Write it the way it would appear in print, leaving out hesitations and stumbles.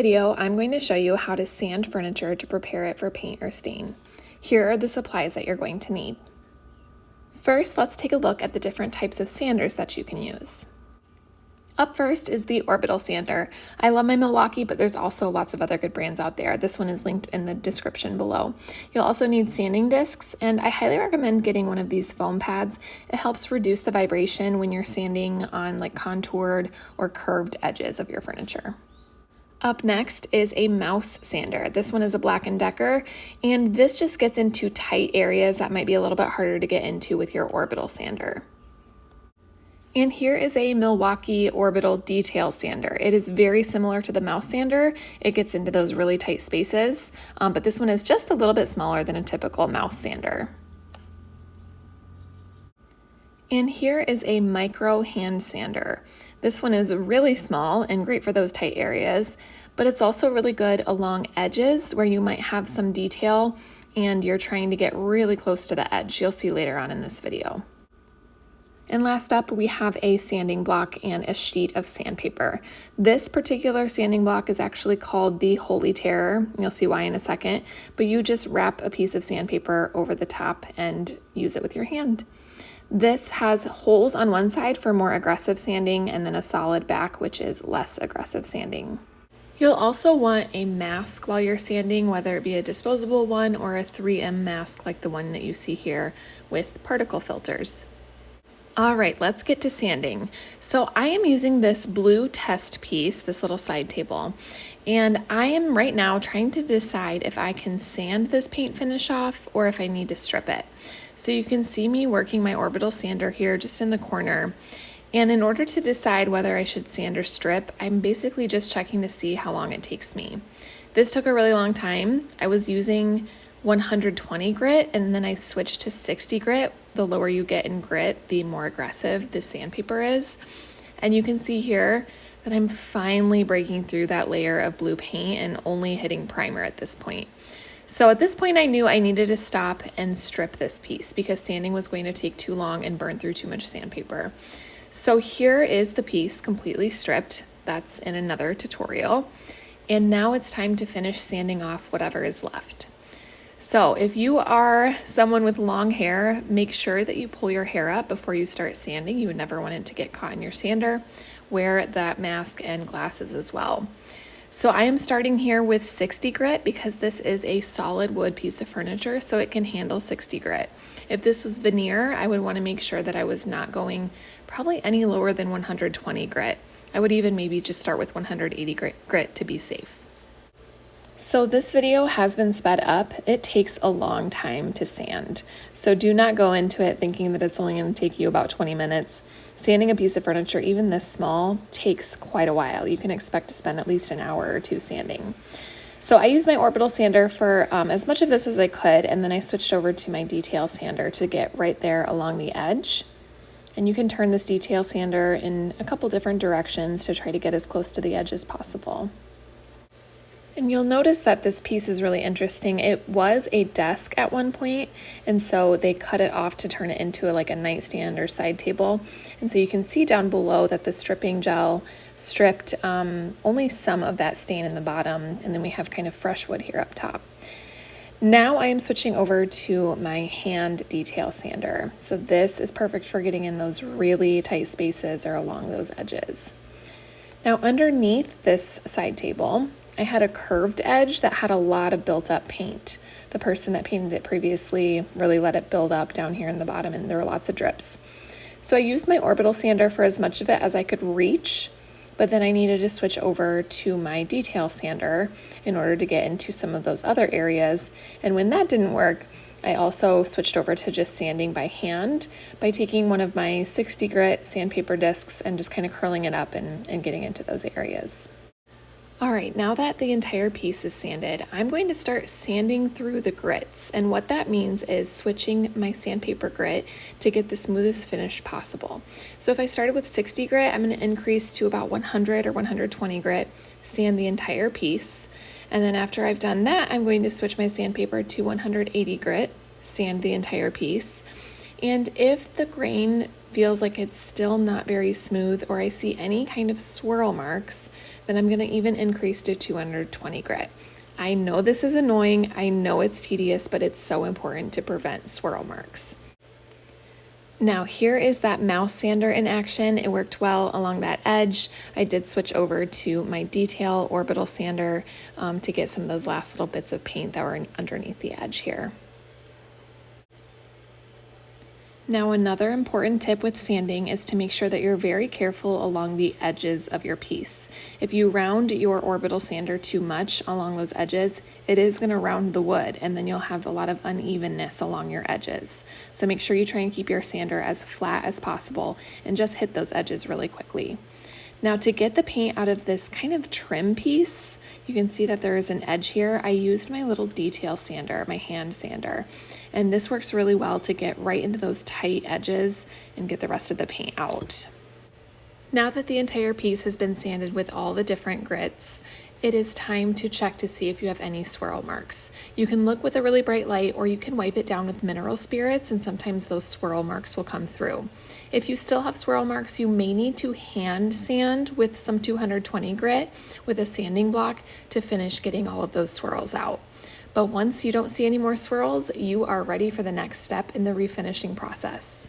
video, I'm going to show you how to sand furniture to prepare it for paint or stain. Here are the supplies that you're going to need. First, let's take a look at the different types of sanders that you can use. Up first is the orbital sander. I love my Milwaukee, but there's also lots of other good brands out there. This one is linked in the description below. You'll also need sanding discs, and I highly recommend getting one of these foam pads. It helps reduce the vibration when you're sanding on like contoured or curved edges of your furniture. Up next is a mouse sander. This one is a Black & Decker, and this just gets into tight areas that might be a little bit harder to get into with your orbital sander. And here is a Milwaukee Orbital Detail Sander. It is very similar to the mouse sander. It gets into those really tight spaces, but this one is just a little bit smaller than a typical mouse sander. And here is a micro hand sander. This one is really small and great for those tight areas, but it's also really good along edges where you might have some detail and you're trying to get really close to the edge. You'll see later on in this video. And last up, we have a sanding block and a sheet of sandpaper. This particular sanding block is actually called the Holy Terror. You'll see why in a second, but you just wrap a piece of sandpaper over the top and use it with your hand. This has holes on one side for more aggressive sanding and then a solid back, which is less aggressive sanding. You'll also want a mask while you're sanding, whether it be a disposable one or a 3M mask like the one that you see here with particle filters. All right, let's get to sanding. So I am using this blue test piece, this little side table, and I am right now trying to decide if I can sand this paint finish off or if I need to strip it. So you can see me working my orbital sander here just in the corner. And in order to decide whether I should sand or strip, I'm basically just checking to see how long it takes me. This took a really long time. I was using 120 grit and then I switched to 60 grit. The lower you get in grit, the more aggressive the sandpaper is. And you can see here that I'm finally breaking through that layer of blue paint and only hitting primer at this point. So at this point I knew I needed to stop and strip this piece because sanding was going to take too long and burn through too much sandpaper. So here is the piece completely stripped. That's in another tutorial. And now it's time to finish sanding off whatever is left. So if you are someone with long hair, make sure that you pull your hair up before you start sanding. You would never want it to get caught in your sander. Wear that mask and glasses as well. So I am starting here with 60 grit because this is a solid wood piece of furniture, so it can handle 60 grit. If this was veneer, I would want to make sure that I was not going probably any lower than 120 grit. I would even maybe just start with 180 grit to be safe. So this video has been sped up. It takes a long time to sand. So do not go into it thinking that it's only going to take you about 20 minutes. Sanding a piece of furniture, even this small, takes quite a while. You can expect to spend at least an hour or two sanding. So I used my orbital sander for as much of this as I could, and then I switched over to my detail sander to get right there along the edge. And you can turn this detail sander in a couple different directions to try to get as close to the edge as possible. And you'll notice that this piece is really interesting. It was a desk at one point, and so they cut it off to turn it into like a nightstand or side table. And so you can see down below that the stripping gel stripped only some of that stain in the bottom, and then we have kind of fresh wood here up top. Now I am switching over to my hand detail sander. So this is perfect for getting in those really tight spaces or along those edges. Now underneath this side table, I had a curved edge that had a lot of built up paint. The person that painted it previously really let it build up down here in the bottom, and there were lots of drips. So I used my orbital sander for as much of it as I could reach, but then I needed to switch over to my detail sander in order to get into some of those other areas. And when that didn't work, I also switched over to just sanding by hand by taking one of my 60 grit sandpaper discs and just kind of curling it up and getting into those areas. All right, now that the entire piece is sanded, I'm going to start sanding through the grits. And what that means is switching my sandpaper grit to get the smoothest finish possible. So if I started with 60 grit, I'm going to increase to about 100 or 120 grit, sand the entire piece. And then after I've done that, I'm going to switch my sandpaper to 180 grit, sand the entire piece. And if the grain feels like it's still not very smooth or I see any kind of swirl marks, then I'm gonna even increase to 220 grit. I know this is annoying, I know it's tedious, but it's so important to prevent swirl marks. Now here is that mouse sander in action. It worked well along that edge. I did switch over to my detail orbital sander to get some of those last little bits of paint that were underneath the edge here. Now another important tip with sanding is to make sure that you're very careful along the edges of your piece. If you round your orbital sander too much along those edges, it is going to round the wood and then you'll have a lot of unevenness along your edges. So make sure you try and keep your sander as flat as possible and just hit those edges really quickly. Now to get the paint out of this kind of trim piece, you can see that there is an edge here. I used my little detail sander, my hand sander, and this works really well to get right into those tight edges and get the rest of the paint out. Now that the entire piece has been sanded with all the different grits, it is time to check to see if you have any swirl marks. You can look with a really bright light or you can wipe it down with mineral spirits and sometimes those swirl marks will come through. If you still have swirl marks, you may need to hand sand with some 220 grit with a sanding block to finish getting all of those swirls out. But once you don't see any more swirls, you are ready for the next step in the refinishing process.